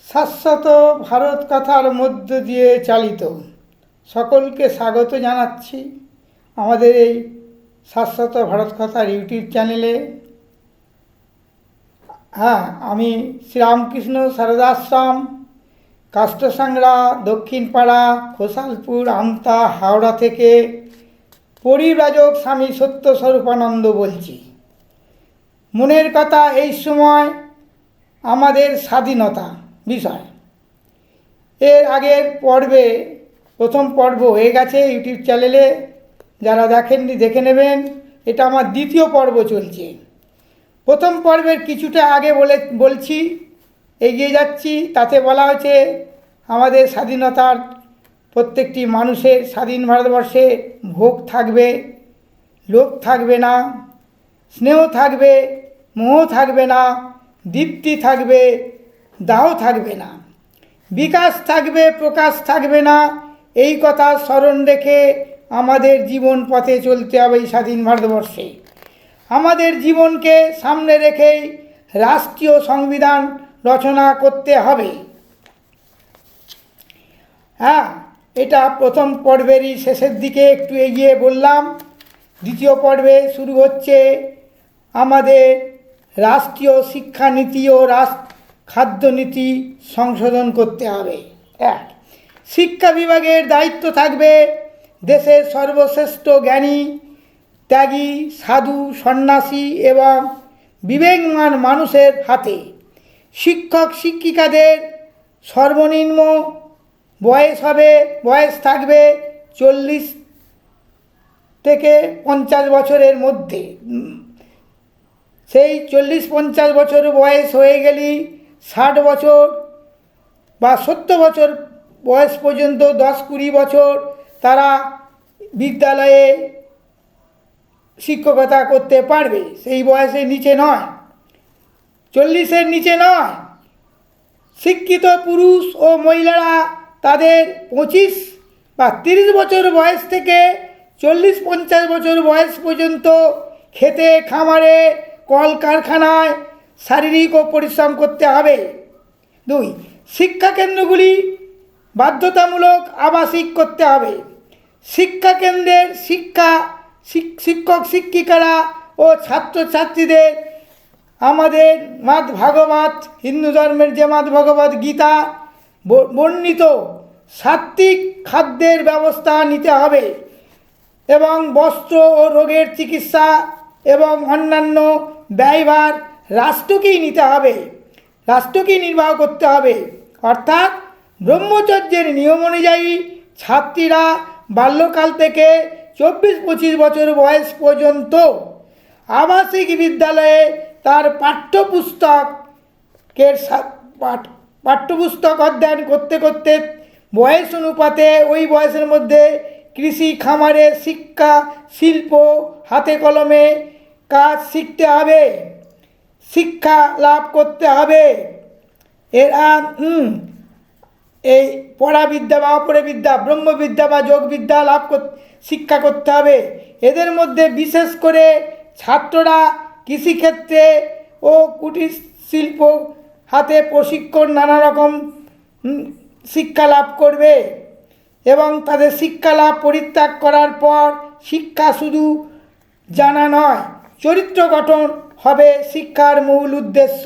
শাশ্বত ভারত কথার মধ্য দিয়ে চালিত সকলকে স্বাগত জানাচ্ছি আমাদের এই শাশ্বত ভারত কথার ইউটিউব চ্যানেলে। আমি শ্রীরামকৃষ্ণ সারদাশ্রম, কাষ্টসাংরা, দক্ষিণপাড়া, খোসালপুর, আমতা, হাওড়া থেকে পরিব্রাজক স্বামী সত্যস্বরূপানন্দ বলছি। মনের কথা এই সময় আমাদের স্বাধীনতা বিষয়। এর আগের পর্বে প্রথম পর্ব হয়ে গেছে ইউটিউব চ্যানেলে, যারা দেখেননি দেখে নেবেন। এটা আমার দ্বিতীয় পর্ব চলছে। প্রথম পর্বের কিছুটা আগে বলছি, এগিয়ে যাচ্ছি। তাতে বলা হয়েছে আমাদের স্বাধীনতার প্রত্যেকটি মানুষের স্বাধীন ভারতবর্ষে ভোগ থাকবে, লোভ থাকবে না, স্নেহ থাকবে, মোহ থাকবে না, দীপ্তি থাকবে, দাহ থাকবে না, বিকাশ থাকবে, প্রকাশ থাকবে না। এই কথা স্মরণ রেখে আমাদের জীবন পথে চলতে হবে এই স্বাধীন ভারতবর্ষে। আমাদের জীবনকে সামনে রেখেই রাষ্ট্রীয় সংবিধান রচনা করতে হবে। এটা প্রথম পর্বেরই শেষের দিকে একটু এগিয়ে বললাম। দ্বিতীয় পর্বে শুরু হচ্ছে আমাদের রাষ্ট্রীয় শিক্ষানীতি ও খাদ্যনীতি সংশোধন করতে হবে। শিক্ষা বিভাগের দায়িত্ব থাকবে দেশের সর্বশ্রেষ্ঠ জ্ঞানী, ত্যাগী, সাধু, সন্ন্যাসী এবং বিবেকমান মানুষের হাতে। শিক্ষক শিক্ষিকাদের সর্বনিম্ন বয়স থাকবে 40 থেকে 50 বছরের মধ্যে। সেই 40-50 বছর বয়স হয়ে গেলেই 60 বছর বা 70 বছর বয়স পর্যন্ত 10-20 বছর তারা বিদ্যালয়ে শিক্ষকতা করতে পারবে। সেই বয়সের নিচে নয়, 40-এর নিচে নয়। শিক্ষিত পুরুষ ও মহিলারা তাদের 25 বা 30 বছর বয়স থেকে 40-50 বছর বয়স পর্যন্ত খেতে, খামারে, কলকারখানায় শারীরিক ও পরিশ্রম করতে হবে। 2. শিক্ষাকেন্দ্রগুলি বাধ্যতামূলক আবাসিক করতে হবে। শিক্ষাকেন্দ্রের শিক্ষক শিক্ষিকারা ও ছাত্রছাত্রীদের আমাদের ভাগবত, হিন্দু ধর্মের যে ভগবত গীতা বর্ণিত সাত্ত্বিক খাদ্যের ব্যবস্থা নিতে হবে এবং বস্ত্র ও রোগের চিকিৎসা এবং অন্যান্য ব্যয়ভার রাষ্ট্রকেই নিতে হবে, রাষ্ট্রকেই নির্বাহ করতে হবে। অর্থাৎ ব্রহ্মচর্যের নিয়ম অনুযায়ী ছাত্রীরা বাল্যকাল থেকে 24-25 বছর বয়স পর্যন্ত আবাসিক বিদ্যালয়ে তার পাঠ্যপুস্তক অধ্যয়ন করতে করতে বয়স অনুপাতে ওই বয়সের মধ্যে কৃষি, খামারে, শিক্ষা, শিল্প, হাতে কলমে কাজ শিখতে হবে, শিক্ষা লাভ করতে হবে। এই পরাবিদ্যা বা অপরবিদ্যা, ব্রহ্মবিদ্যা বা যোগবিদ্যা শিক্ষা করতে হবে। এদের মধ্যে বিশেষ করে ছাত্ররা কৃষিক্ষেত্রে ও কুটির শিল্প হাতে প্রশিক্ষণ নানা রকম শিক্ষা লাভ করবে এবং তাদের শিক্ষা লাভ পরিত্যাগ করার পর শিক্ষা শুধু জানা নয়, চরিত্র গঠন হবে শিক্ষার মূল উদ্দেশ্য।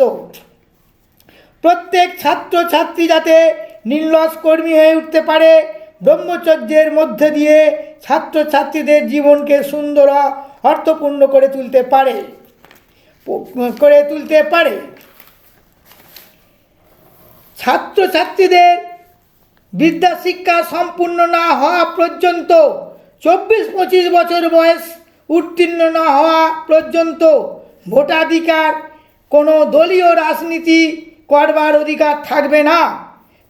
প্রত্যেক ছাত্রছাত্রী যাতে নির্লস কর্মী হয়ে উঠতে পারে, ব্রহ্মচর্যের মধ্যে দিয়ে ছাত্রছাত্রীদের জীবনকে সুন্দর অর্থপূর্ণ করে তুলতে পারে। ছাত্রছাত্রীদের বিদ্যা শিক্ষা সম্পূর্ণ না হওয়া পর্যন্ত, 24-25 বছর বয়স উত্তীর্ণ না হওয়া পর্যন্ত ভোটাধিকার, কোনো দলীয় রাজনীতি করবার অধিকার থাকবে না।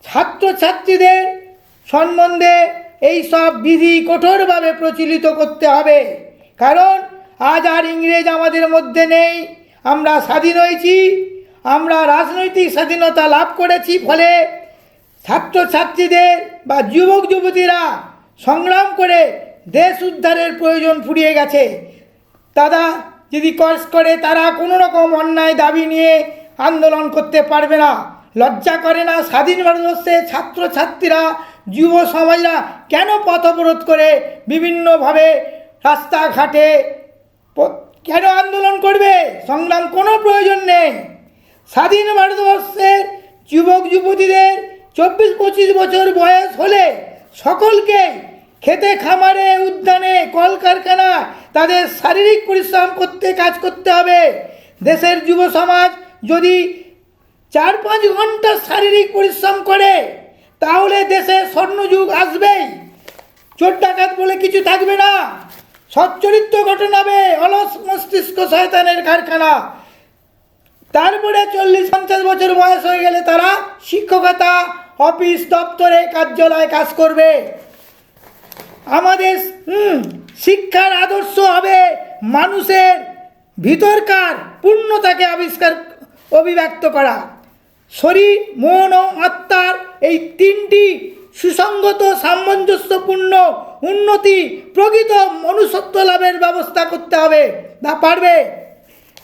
ছাত্রছাত্রীদের সম্বন্ধে এই সব বিধি কঠোরভাবে প্রচলিত করতে হবে। কারণ আজ আর ইংরেজ আমাদের মধ্যে নেই, আমরা স্বাধীন হয়েছি, আমরা রাজনৈতিক স্বাধীনতা লাভ করেছি। ফলে ছাত্রছাত্রীদের বা যুবক যুবতীরা সংগ্রাম করে দেশ উদ্ধারের প্রয়োজন ফুরিয়ে গেছে। তারা যদি কষ্ট করে, তারা কোনো রকম অন্যায় দাবি নিয়ে আন্দোলন করতে পারবে না। লজ্জা করে না? স্বাধীন ভারতবর্ষে ছাত্রছাত্রীরা, যুব সমাজরা কেন পথ অবরোধ করে বিভিন্নভাবে রাস্তাঘাটে কেন আন্দোলন করবে? সংগ্রাম কোনো প্রয়োজন নেই। স্বাধীন ভারতবর্ষের যুবক যুবতীদের 24-25 বছর বয়স হলে সকলকে খেতে খামারে, উদ্যানে, কলকারখানা তাদের শারীরিক পরিশ্রম করতে, কাজ করতে হবে। দেশের যুব সমাজ যদি 4-5 ঘন্টা শারীরিক পরিশ্রম করে তাহলে দেশে স্বর্ণযুগ আসবেই। চোর ডাকাত বলে কিছু থাকবে না, সচ্চরিত্র গঠন হবে। অলস মস্তিষ্ক শয়তানের কারখানা। তারপরে 40-50 বছর বয়স হয়ে গেলে তারা শিক্ষকতা, অফিস দপ্তরে, কার্যালয়ে কাজ করবে। আমাদের শিক্ষার আদর্শ হবে মানুষের ভিতরকার পূর্ণতাকে অভিব্যক্ত করা। শরীর, মন ও আত্মার এই তিনটি সুসংগত সামঞ্জস্যপূর্ণ উন্নতি, প্রকৃত মনুষ্যত্ব লাভের ব্যবস্থা করতে হবে। না পারবে?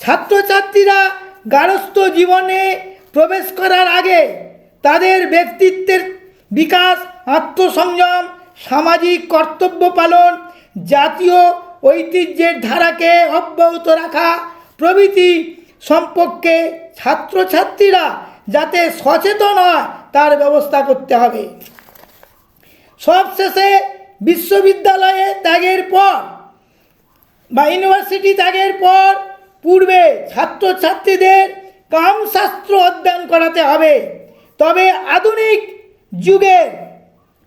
ছাত্রছাত্রীরা গার্হস্থ্য জীবনে প্রবেশ করার আগে তাদের ব্যক্তিত্বের বিকাশ, আত্মসংযম, সামাজিক কর্তব্য পালন, জাতীয় ঐতিহ্যের ধারাকে অব্যাহত রাখা প্রভৃতি সম্পর্কে ছাত্রছাত্রীরা যাতে সচেতন হয় তার ব্যবস্থা করতে হবে। সবশেষে বিশ্ববিদ্যালয়ে ত্যাগের পর বা ইউনিভার্সিটি ত্যাগের পর পূর্বে ছাত্রছাত্রীদের কামশাস্ত্র অধ্যয়ন করাতে হবে। তবে আধুনিক যুগের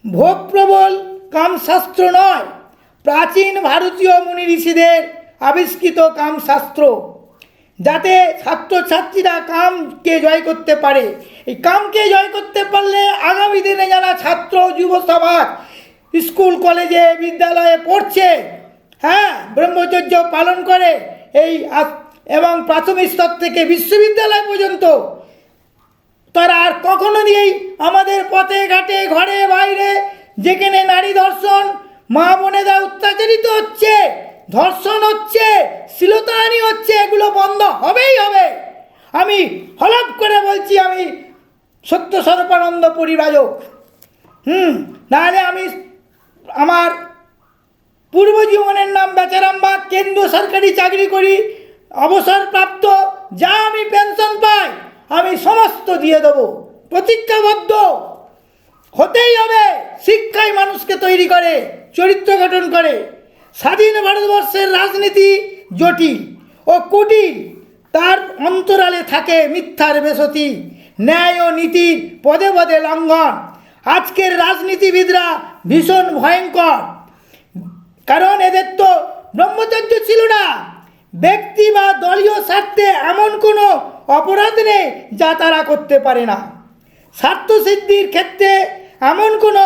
ভোগপ্রবল কামশাস্ত্র নয়, প্রাচীন ভারতীয় মুনি ঋষিদের আবিষ্কৃত কামশাস্ত্র, যাতে ছাত্রছাত্রীরা কামকে জয় করতে পারে। এই কামকে জয় করতে পারলে আগামী দিনে যারা ছাত্র যুব সমাজ স্কুল কলেজে বিদ্যালয়ে পড়ছে, ব্রহ্মচর্য পালন করে এই এবং প্রাথমিক স্তর থেকে বিশ্ববিদ্যালয় পর্যন্ত, তারা আর কখনো দিয়েই আমাদের পথে ঘাটে, ঘরে বাইরে যেখানে নারী ধর্ষণ, মা বোনেরা অত্যাচারিত হচ্ছে, ধর্ষণ হচ্ছে, শ্লীলতাহানি হচ্ছে, এগুলো বন্ধ হবেই হবে। আমি হলফ করে বলছি, আমি সত্য স্বরূপানন্দ পরিব্রাজক। নাহলে আমি আমার পূর্ব জীবনের নাম বেচারামবাগ, কেন্দ্র সরকারি চাকরি করি, অবসরপ্রাপ্ত, যা আমি পেনশন পাই আমি সমস্ত দিয়ে দেবো। প্রতিজ্ঞাবদ্ধ হতেই হবে। শিক্ষাই মানুষকে তৈরি করে, চরিত্র গঠন করে। স্বাধীন ভারতবর্ষের রাজনীতি জটিল ও কুটিল, তার অন্তরালে থাকে মিথ্যার বেসতি, ন্যায় ও নীতির পদে পদে লঙ্ঘন। আজকের রাজনীতিবিদরা ভীষণ ভয়ঙ্কর, কারণ এদের তো ব্রহ্মচর্য ছিল না। ব্যক্তি বা দলীয় স্বার্থে এমন কোনো অপরাধ নেই যা তারা করতে পারে না। স্বার্থসিদ্ধির ক্ষেত্রে এমন কোনো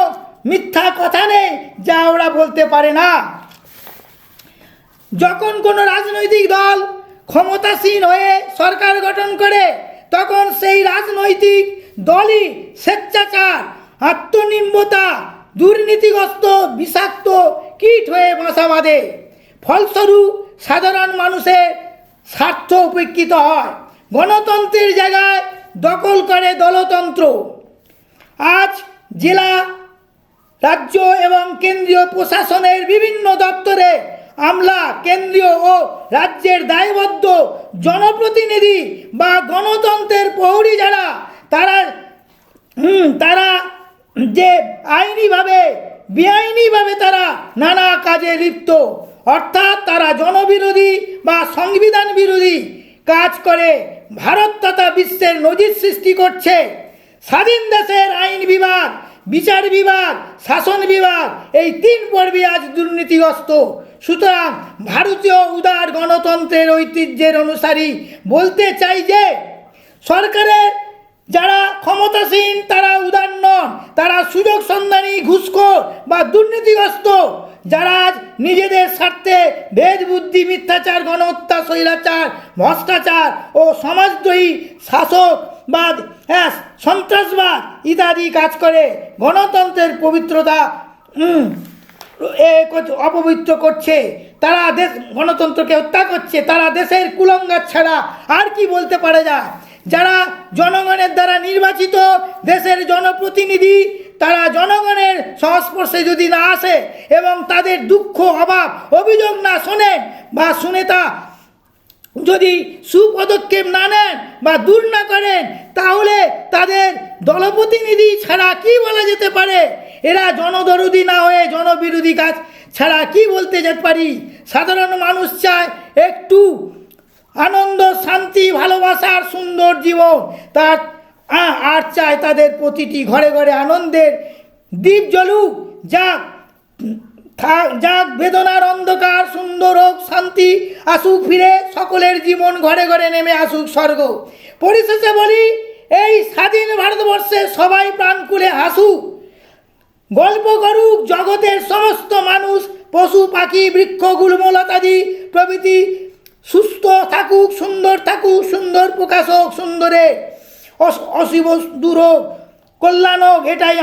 মিথ্যা কথা নেই যা ওরা বলতে পারে না। যখন কোনো রাজনৈতিক দল ক্ষমতাসীন হয়ে সরকার গঠন করে, তখন সেই রাজনৈতিক দলই স্বেচ্ছাচার, আত্মনির্ভরতা, দুর্নীতিগ্রস্ত বিষাক্ত কীট হয়ে বাসা বাঁধে। ফলস্বরূপ সাধারণ মানুষের স্বার্থ উপেক্ষিত হয়, গণতন্ত্রের জায়গায় দখল করে দলতন্ত্র। আজ জেলা, রাজ্য এবং কেন্দ্রীয় প্রশাসনের বিভিন্ন দপ্তরে আমলা, কেন্দ্রীয় ও রাজ্যের দায়বদ্ধ জনপ্রতিনিধি বা গণতন্ত্রের প্রহরী যারা, তারা যে আইনিভাবে বেআইনিভাবে তারা নানা কাজে লিপ্ত, অর্থাৎ তারা জনবিরোধী বা সংবিধান বিরোধী কাজ করে ভারত তথা বিশ্বের নজির সৃষ্টি করছে। স্বাধীন দেশের আইন বিভাগ, বিচার বিভাগ, শাসন বিভাগ, এই 3 পর্বে আজ দুর্নীতিগ্রস্ত। সুতরাং ভারতীয় উদার গণতন্ত্রের ঐতিহ্যের অনুসারী বলতে চাই যে সরকারের যারা ক্ষমতাসীন তারা উদার নন, তারা সুযোগ সন্ধানী, ঘুষখোর বা দুর্নীতিগ্রস্ত, যারা আজ নিজেদের স্বার্থে ভেদ বুদ্ধি, মিথ্যাচার, গণহত্যা, স্বৈরাচার, ভ্রষ্টাচার ও সমাজদ্রোহী শাসকবাদ, সন্ত্রাসবাদ ইত্যাদি কাজ করে গণতন্ত্রের পবিত্রতা অপবিত্র করছে। তারা গণতন্ত্রকে হত্যা করছে। তারা দেশের কুলাঙ্গার ছাড়া আর কি বলতে পারে যায়। যারা জনগণের দ্বারা নির্বাচিত দেশের জনপ্রতিনিধি, তারা জনগণের সংস্পর্শে যদি না আসে এবং তাদের দুঃখ অভাব অভিযোগ না শোনেন বা শুনে তা যদি সুপদক্ষেপ না নেন বা দূর না করেন, তাহলে তাদের দলপ্রতিনিধি ছাড়া কি বলা যেতে পারে? এরা জনদরদি না হয়ে জনবিরোধী কাজ ছাড়া কি বলতে যেতে পারি? সাধারণ মানুষ চায় একটু আনন্দ, শান্তি, ভালোবাসার সুন্দর জীবন, তার আর চায় তাদের প্রতিটি ঘরে ঘরে আনন্দের দ্বীপ জ্বলুক, যাক বেদনার অন্ধকার সুন্দর হোক, শান্তি আসুক ফিরে, সকলের জীবন ঘরে ঘরে নেমে আসুক স্বর্গ। পরিশেষে বলি, এই স্বাধীন ভারতবর্ষে সবাই প্রাণ খুলে হাসুক, গল্প করুক জগতের সমস্ত মানুষ, পশু পাখি বৃক্ষ গুল্মলতাদি প্রভৃতি সুস্থ থাকুক, সুন্দর প্রকাশ হোক, সুন্দরে অশুভ দূর হোক, কল্যাণ হোক, এটাই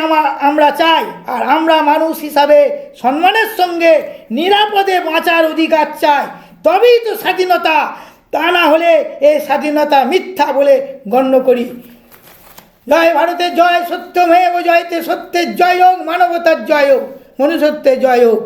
আমরা চাই। আর আমরা মানুষ হিসাবে সম্মানের সঙ্গে নিরাপদে বাঁচার অধিকার চাই, তবেই তো স্বাধীনতা। তা না হলে এই স্বাধীনতা মিথ্যা বলে গণ্য করি। জয় ভারতের জয়, সত্যমেব জয়তে, সত্যের জয় হোক, মানবতার জয় হোক, মনুষ্যত্বের জয় হোক।